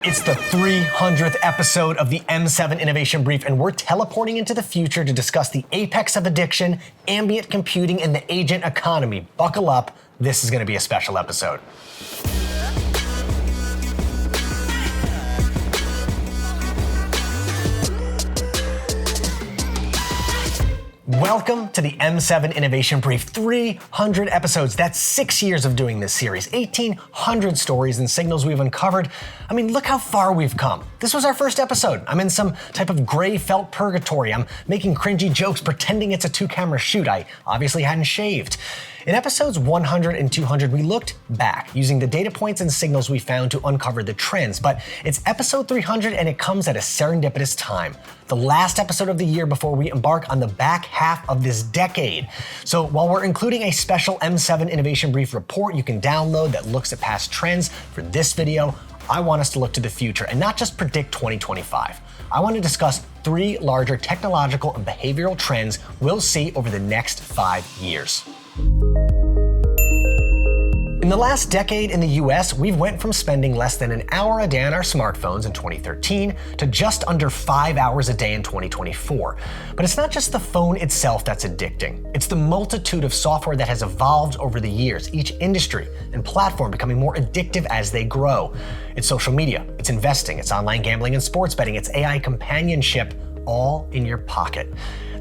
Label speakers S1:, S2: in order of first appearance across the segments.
S1: It's the 300th episode of the M7 Innovation Brief, and we're teleporting into the future to discuss the apex of addiction, ambient computing, and the agent economy. Buckle up, this is going to be a special episode. Welcome to the M7 Innovation Brief. 300 episodes. That's 6 years of doing this series. 1,800 stories and signals we've uncovered. I mean, look how far we've come. This was our first episode. I'm in some type of gray felt purgatory. I'm making cringy jokes, pretending it's a 2-camera shoot. I obviously hadn't shaved. In episodes 100 and 200, we looked back using the data points and signals we found to uncover the trends. But it's episode 300 and it comes at a serendipitous time. The last episode of the year before we embark on the back half of this decade. So while we're including a special M7 Innovation Brief report you can download that looks at past trends, for this video, I want us to look to the future and not just predict 2025. I want to discuss 3 larger technological and behavioral trends we'll see over the next 5 years. In the last decade in the US, we've went from spending less than an hour a day on our smartphones in 2013 to just under 5 hours a day in 2024. But it's not just the phone itself that's addicting. It's the multitude of software that has evolved over the years, each industry and platform becoming more addictive as they grow. It's social media, it's investing, it's online gambling and sports betting, it's AI companionship, all in your pocket.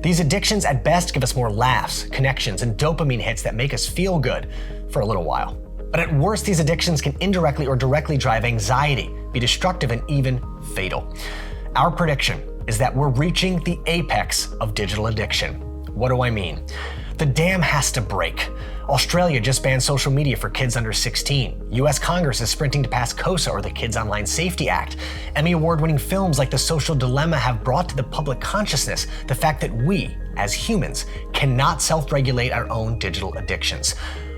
S1: These addictions at best give us more laughs, connections, and dopamine hits that make us feel good for a little while. But at worst, these addictions can indirectly or directly drive anxiety, be destructive, and even fatal. Our prediction is that we're reaching the apex of digital addiction. What do I mean? The dam has to break. Australia just banned social media for kids under 16. US Congress is sprinting to pass KOSA, or the Kids Online Safety Act. Emmy award-winning films like The Social Dilemma have brought to the public consciousness the fact that we, as humans, cannot self-regulate our own digital addictions.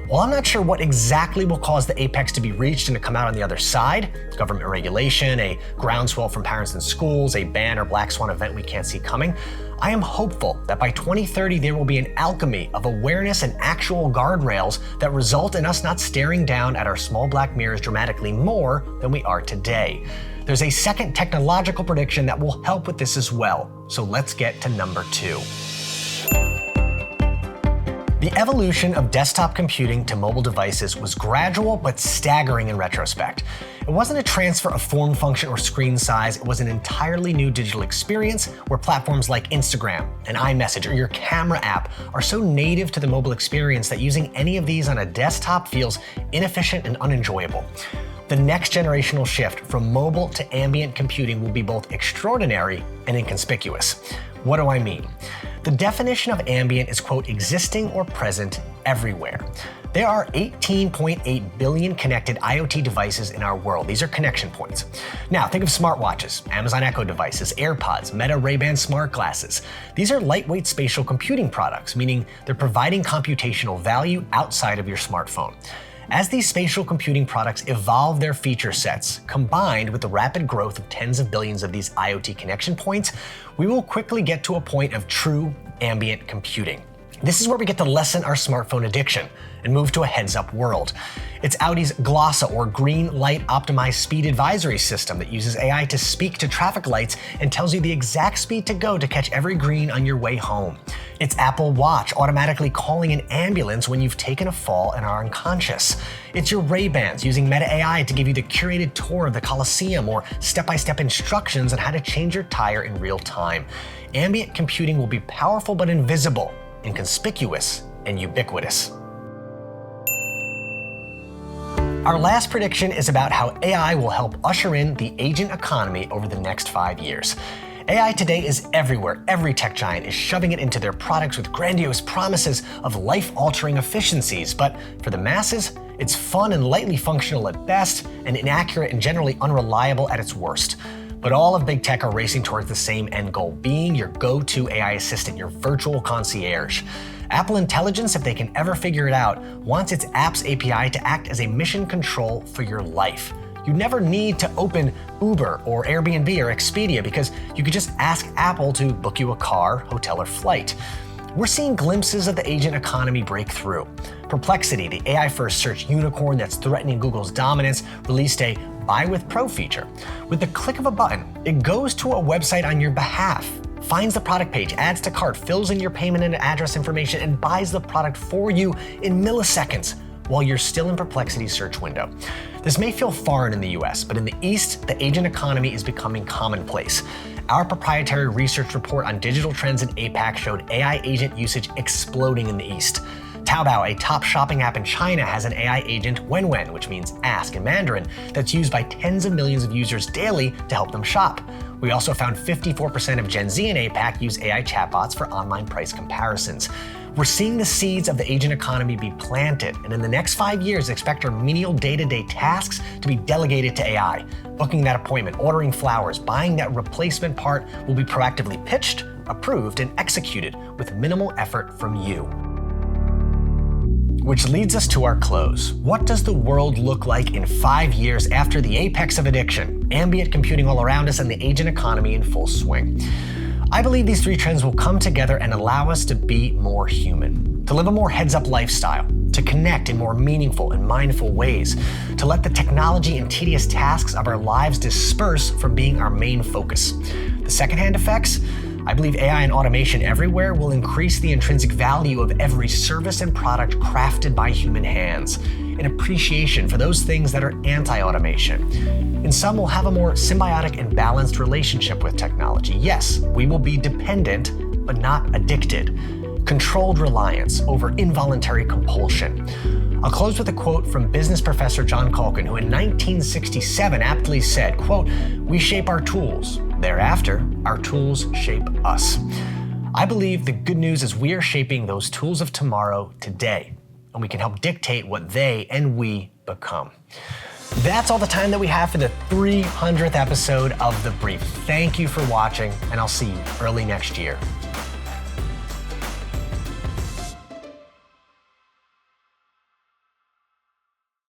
S1: While I'm not sure what exactly will cause the apex to be reached and to come out on the other side, government regulation, a groundswell from parents and schools, a ban or black swan event we can't see coming, I am hopeful that by 2030 there will be an alchemy of awareness and actual guardrails that result in us not staring down at our small black mirrors dramatically more than we are today. There's a second technological prediction that will help with this as well. So let's get to number 2. The evolution of desktop computing to mobile devices was gradual but staggering in retrospect. It wasn't a transfer of form function or screen size, it was an entirely new digital experience where platforms like Instagram and iMessage or your camera app are so native to the mobile experience that using any of these on a desktop feels inefficient and unenjoyable. The next generational shift from mobile to ambient computing will be both extraordinary and inconspicuous. What do I mean? The definition of ambient is, quote, existing or present everywhere. There are 18.8 billion connected IoT devices in our world. These are connection points. Now, think of smartwatches, Amazon Echo devices, AirPods, Meta Ray-Ban smart glasses. These are lightweight spatial computing products, meaning they're providing computational value outside of your smartphone. As these spatial computing products evolve their feature sets, combined with the rapid growth of tens of billions of these IoT connection points, we will quickly get to a point of true ambient computing. This is where we get to lessen our smartphone addiction and move to a heads-up world. It's Audi's Glossa, or Green Light Optimized Speed Advisory System, that uses AI to speak to traffic lights and tells you the exact speed to go to catch every green on your way home. It's Apple Watch automatically calling an ambulance when you've taken a fall and are unconscious. It's your Ray-Bans using Meta AI to give you the curated tour of the Coliseum or step-by-step instructions on how to change your tire in real time. Ambient computing will be powerful but invisible, inconspicuous, and ubiquitous. Our last prediction is about how AI will help usher in the agent economy over the next 5 years. AI today is everywhere. Every tech giant is shoving it into their products with grandiose promises of life-altering efficiencies. But for the masses, it's fun and lightly functional at best, and inaccurate and generally unreliable at its worst. But all of big tech are racing towards the same end goal, being your go-to AI assistant, your virtual concierge. Apple Intelligence, if they can ever figure it out, wants its Apps API to act as a mission control for your life. You never need to open Uber or Airbnb or Expedia because you could just ask Apple to book you a car, hotel, or flight. We're seeing glimpses of the agent economy break through. Perplexity, the AI-first search unicorn that's threatening Google's dominance, released a Buy with Pro feature. With the click of a button, it goes to a website on your behalf, finds the product page, adds to cart, fills in your payment and address information, and buys the product for you in milliseconds while you're still in Perplexity's search window. This may feel foreign in the US, but in the East, the agent economy is becoming commonplace. Our proprietary research report on digital trends in APAC showed AI agent usage exploding in the East. Taobao, a top shopping app in China, has an AI agent, Wenwen, which means ask in Mandarin, that's used by tens of millions of users daily to help them shop. We also found 54% of Gen Z in APAC use AI chatbots for online price comparisons. We're seeing the seeds of the agent economy be planted, and in the next 5 years, expect our menial day-to-day tasks to be delegated to AI. Booking that appointment, ordering flowers, buying that replacement part will be proactively pitched, approved, and executed with minimal effort from you. Which leads us to our close. What does the world look like in 5 years after the apex of addiction, ambient computing all around us, and the agent economy in full swing? I believe these three trends will come together and allow us to be more human, to live a more heads-up lifestyle, to connect in more meaningful and mindful ways, to let the technology and tedious tasks of our lives disperse from being our main focus. The secondhand effects? I believe AI and automation everywhere will increase the intrinsic value of every service and product crafted by human hands, an appreciation for those things that are anti-automation. And some will have a more symbiotic and balanced relationship with technology. Yes, we will be dependent, but not addicted. Controlled reliance over involuntary compulsion. I'll close with a quote from business professor John Culkin, who in 1967 aptly said, quote, "We shape our tools. Thereafter, our tools shape us." I believe the good news is we are shaping those tools of tomorrow today, and we can help dictate what they and we become. That's all the time that we have for the 300th episode of The Brief. Thank you for watching, and I'll see you early next year.